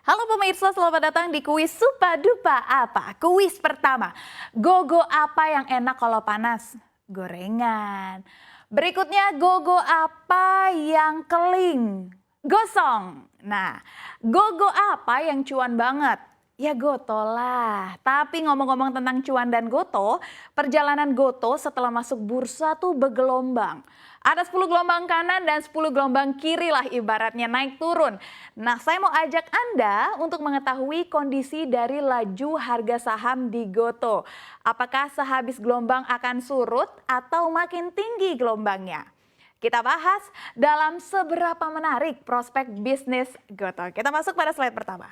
Halo pemirsa, selamat datang di kuis Supa Dupa Apa. Kuis pertama, gogo apa yang enak kalau panas? Gorengan. Berikutnya, gogo apa yang keling? Gosong. Nah, gogo apa yang cuan banget? Ya goto lah. Tapi ngomong-ngomong tentang cuan dan goto, perjalanan goto setelah masuk bursa tuh bergelombang. Ada 10 gelombang kanan dan 10 gelombang kiri lah ibaratnya naik turun. Nah, saya mau ajak Anda untuk mengetahui kondisi dari laju harga saham di Goto. Apakah sehabis gelombang akan surut atau makin tinggi gelombangnya? Kita bahas dalam seberapa menarik prospek bisnis Goto. Kita masuk pada slide pertama.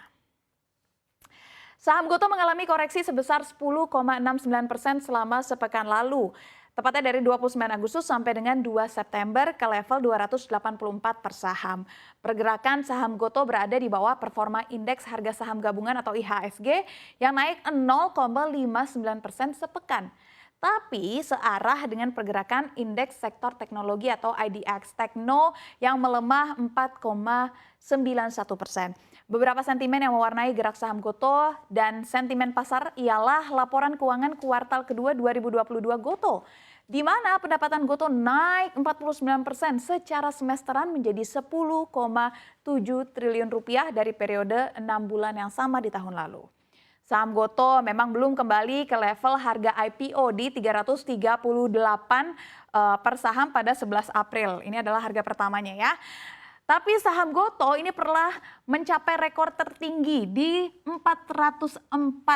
Saham Goto mengalami koreksi sebesar 10,69% selama sepekan lalu. Tepatnya dari 29 Agustus sampai dengan 2 September ke level 284 per saham. Pergerakan saham Goto berada di bawah performa indeks harga saham gabungan atau IHSG yang naik 0,59% sepekan. Tapi searah dengan pergerakan indeks sektor teknologi atau IDX Tekno yang melemah 4,91%. Beberapa sentimen yang mewarnai gerak saham Goto dan sentimen pasar ialah laporan keuangan kuartal kedua 2022 Goto, di mana pendapatan Goto naik 49% secara semesteran menjadi 10,7 triliun rupiah dari periode 6 bulan yang sama di tahun lalu. Saham Goto memang belum kembali ke level harga IPO di 338 per saham pada 11 April. Ini adalah harga pertamanya ya. Tapi saham Goto ini pernah mencapai rekor tertinggi di Rp404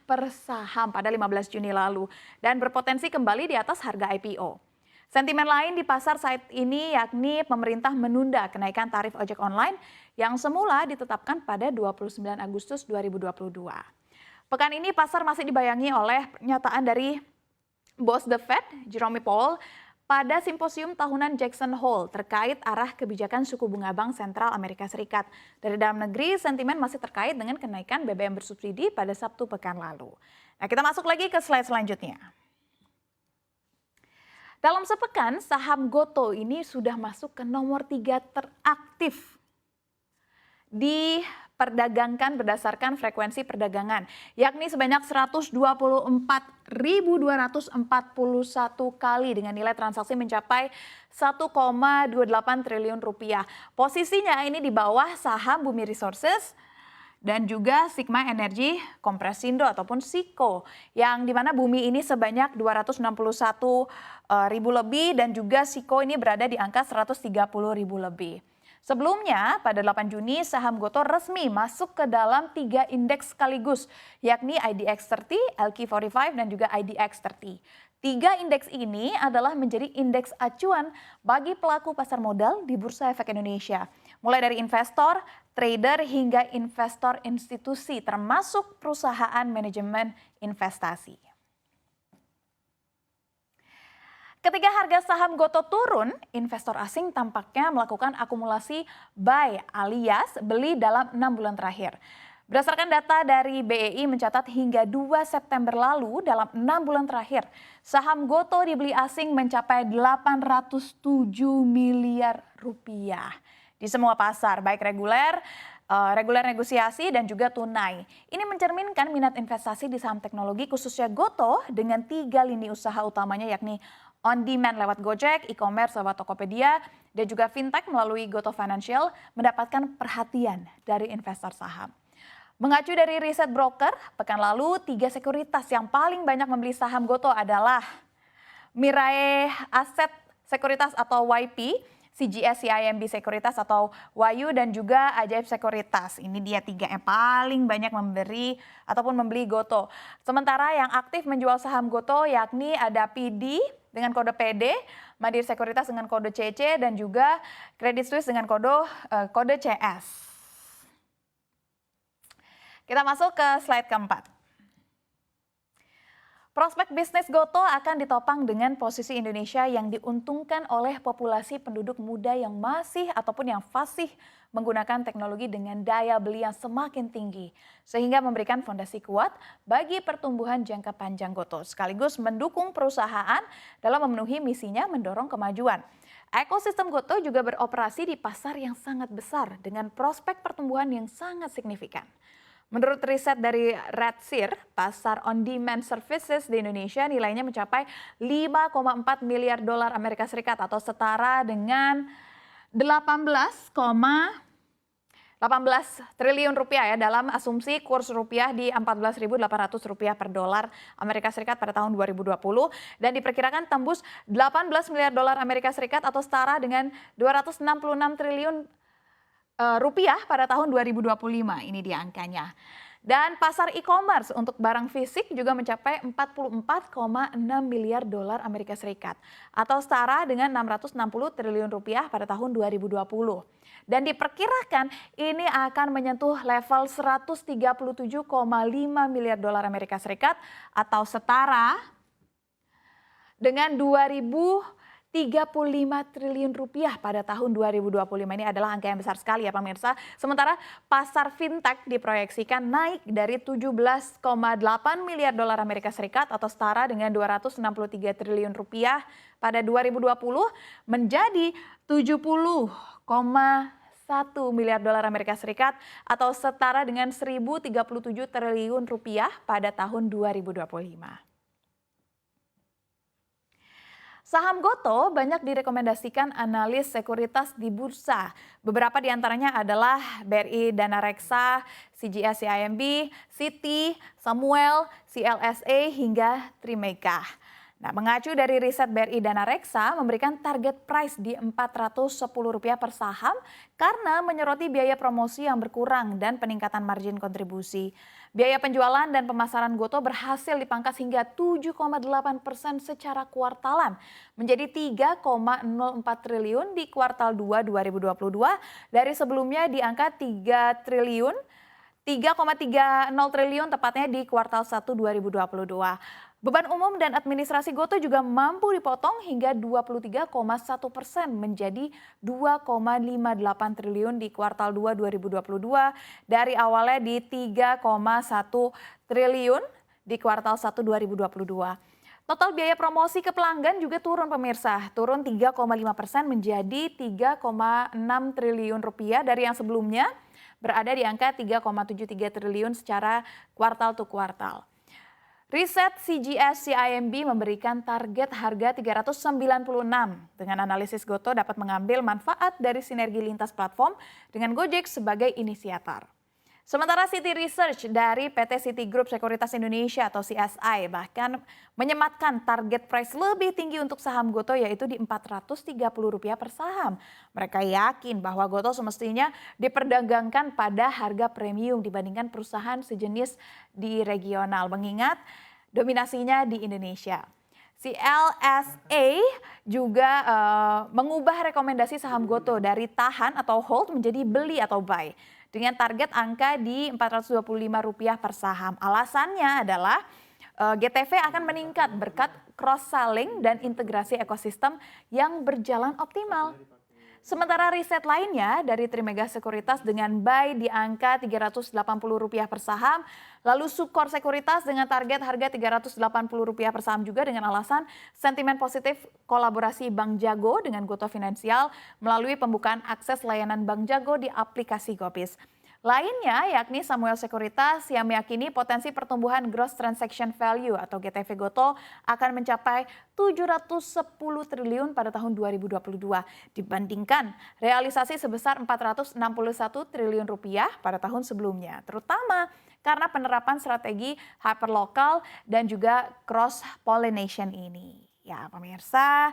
per saham pada 15 Juni lalu dan berpotensi kembali di atas harga IPO. Sentimen lain di pasar saat ini yakni pemerintah menunda kenaikan tarif ojek online yang semula ditetapkan pada 29 Agustus 2022. Pekan ini pasar masih dibayangi oleh pernyataan dari bos The Fed, Jerome Powell, pada simposium tahunan Jackson Hole terkait arah kebijakan suku bunga Bank Sentral Amerika Serikat. Dari dalam negeri, sentimen masih terkait dengan kenaikan BBM bersubsidi pada Sabtu pekan lalu. Nah, kita masuk lagi ke slide selanjutnya. Dalam sepekan, saham Goto ini sudah masuk ke nomor 3 teraktif diperdagangkan berdasarkan frekuensi perdagangan, yakni sebanyak 124.241 kali dengan nilai transaksi mencapai 1,28 triliun rupiah. Posisinya ini di bawah saham Bumi Resources dan juga Sigma Energy Compresindo ataupun SIKO, yang dimana Bumi ini sebanyak 261 ribu lebih dan juga SIKO ini berada di angka 130 ribu lebih. Sebelumnya, pada 8 Juni, saham Goto resmi masuk ke dalam 3 indeks sekaligus, yakni IDX30, LQ45, dan juga IDX30. 3 indeks ini adalah menjadi indeks acuan bagi pelaku pasar modal di Bursa Efek Indonesia. Mulai dari investor, trader, hingga investor institusi, termasuk perusahaan manajemen investasi. Ketika harga saham Goto turun, investor asing tampaknya melakukan akumulasi buy alias beli dalam 6 bulan terakhir. Berdasarkan data dari BEI mencatat hingga 2 September lalu dalam 6 bulan terakhir, saham Goto dibeli asing mencapai 807 miliar rupiah di semua pasar, baik reguler negosiasi dan juga tunai. Ini mencerminkan minat investasi di saham teknologi khususnya Goto dengan 3 lini usaha utamanya yakni on demand lewat Gojek, e-commerce lewat Tokopedia, dan juga fintech melalui Goto Financial mendapatkan perhatian dari investor saham. Mengacu dari riset broker, pekan lalu 3 sekuritas yang paling banyak membeli saham Goto adalah Mirae Asset Sekuritas atau YP, CGS CIMB Sekuritas atau Wayu, dan juga Ajaib Sekuritas. Ini dia 3 yang paling banyak memberi ataupun membeli Goto. Sementara yang aktif menjual saham Goto yakni ada PD dengan kode PD, Mandiri Sekuritas dengan kode CC, dan juga Credit Suisse dengan kode CS. Kita masuk ke slide keempat. Prospek bisnis Goto akan ditopang dengan posisi Indonesia yang diuntungkan oleh populasi penduduk muda yang masih ataupun yang fasih menggunakan teknologi dengan daya beli yang semakin tinggi, sehingga memberikan fondasi kuat bagi pertumbuhan jangka panjang Goto, sekaligus mendukung perusahaan dalam memenuhi misinya mendorong kemajuan. Ekosistem Gotoh juga beroperasi di pasar yang sangat besar dengan prospek pertumbuhan yang sangat signifikan. Menurut riset dari RedSeer, pasar on-demand services di Indonesia nilainya mencapai 5,4 miliar dolar Amerika Serikat atau setara dengan 18 triliun rupiah ya dalam asumsi kurs rupiah di 14.800 rupiah per dolar Amerika Serikat pada tahun 2020 dan diperkirakan tembus 18 miliar dolar Amerika Serikat atau setara dengan 266 triliun rupiah pada tahun 2025. Ini dia angkanya. Dan pasar e-commerce untuk barang fisik juga mencapai 44,6 miliar dolar Amerika Serikat atau setara dengan 660 triliun rupiah pada tahun 2020. Dan diperkirakan ini akan menyentuh level 137,5 miliar dolar Amerika Serikat atau setara dengan 2.035 triliun rupiah pada tahun 2025. Ini adalah angka yang besar sekali ya pemirsa. Sementara pasar fintech diproyeksikan naik dari 17,8 miliar dolar Amerika Serikat atau setara dengan 263 triliun rupiah pada 2020 menjadi 70,1 miliar dolar Amerika Serikat atau setara dengan 1.037 triliun rupiah pada tahun 2025. Saham Gotoh banyak direkomendasikan analis sekuritas di bursa. Beberapa di antaranya adalah BRI Dana Reksa, CGS CIMB, Citi, Samuel, CLSA hingga Trimegah. Nah, mengacu dari riset BRI Dana Reksa memberikan target price di Rp410 per saham karena menyoroti biaya promosi yang berkurang dan peningkatan margin kontribusi. Biaya penjualan dan pemasaran Gotoh berhasil dipangkas hingga 7,8% secara kuartalan menjadi 3,04 triliun di kuartal 2 2022 dari sebelumnya di angka 3,30 triliun tepatnya di kuartal 1 2022. Beban umum dan administrasi Gotoh juga mampu dipotong hingga 23,1% menjadi 2,58 triliun di kuartal 2 2022 dari awalnya di 3,1 triliun di kuartal 1 2022. Total biaya promosi ke pelanggan juga turun pemirsa, turun 3,5% menjadi 3,6 triliun rupiah dari yang sebelumnya berada di angka 3,73 triliun secara kuartal to kuartal. Riset CGS CIMB memberikan target harga 396. Dengan analisis Gotoh dapat mengambil manfaat dari sinergi lintas platform dengan Gojek sebagai inisiator. Sementara Citi Research dari PT Citigroup Sekuritas Indonesia atau CSI bahkan menyematkan target price lebih tinggi untuk saham Gotoh yaitu di Rp430 per saham. Mereka yakin bahwa Gotoh semestinya diperdagangkan pada harga premium dibandingkan perusahaan sejenis di regional mengingat dominasinya di Indonesia. CLSA juga mengubah rekomendasi saham Gotoh dari tahan atau hold menjadi beli atau buy dengan target angka di Rp425 per saham. Alasannya adalah GTV akan meningkat berkat cross-selling dan integrasi ekosistem yang berjalan optimal. Sementara riset lainnya dari Trimegah Sekuritas dengan buy di angka Rp380 per saham, lalu Sukor Sekuritas dengan target harga Rp380 per saham juga dengan alasan sentimen positif kolaborasi Bank Jago dengan Gotoh Finansial melalui pembukaan akses layanan Bank Jago di aplikasi Gopis. Lainnya yakni Samuel Sekuritas yang meyakini potensi pertumbuhan gross transaction value atau GTV Gotoh akan mencapai 710 triliun pada tahun 2022 dibandingkan realisasi sebesar 461 triliun rupiah pada tahun sebelumnya, terutama karena penerapan strategi hyperlocal dan juga cross pollination ini. Ya, pemirsa,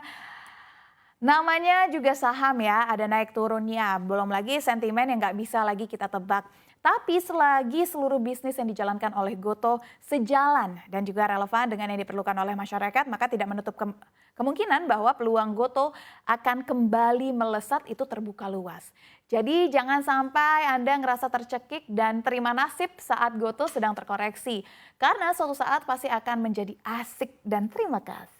namanya juga saham ya, ada naik turunnya. Belum lagi sentimen yang nggak bisa lagi kita tebak. Tapi selagi seluruh bisnis yang dijalankan oleh Gotoh sejalan dan juga relevan dengan yang diperlukan oleh masyarakat, maka tidak menutup kemungkinan bahwa peluang Gotoh akan kembali melesat itu terbuka luas. Jadi jangan sampai Anda ngerasa tercekik dan terima nasib saat Gotoh sedang terkoreksi. Karena suatu saat pasti akan menjadi asik dan terima kasih.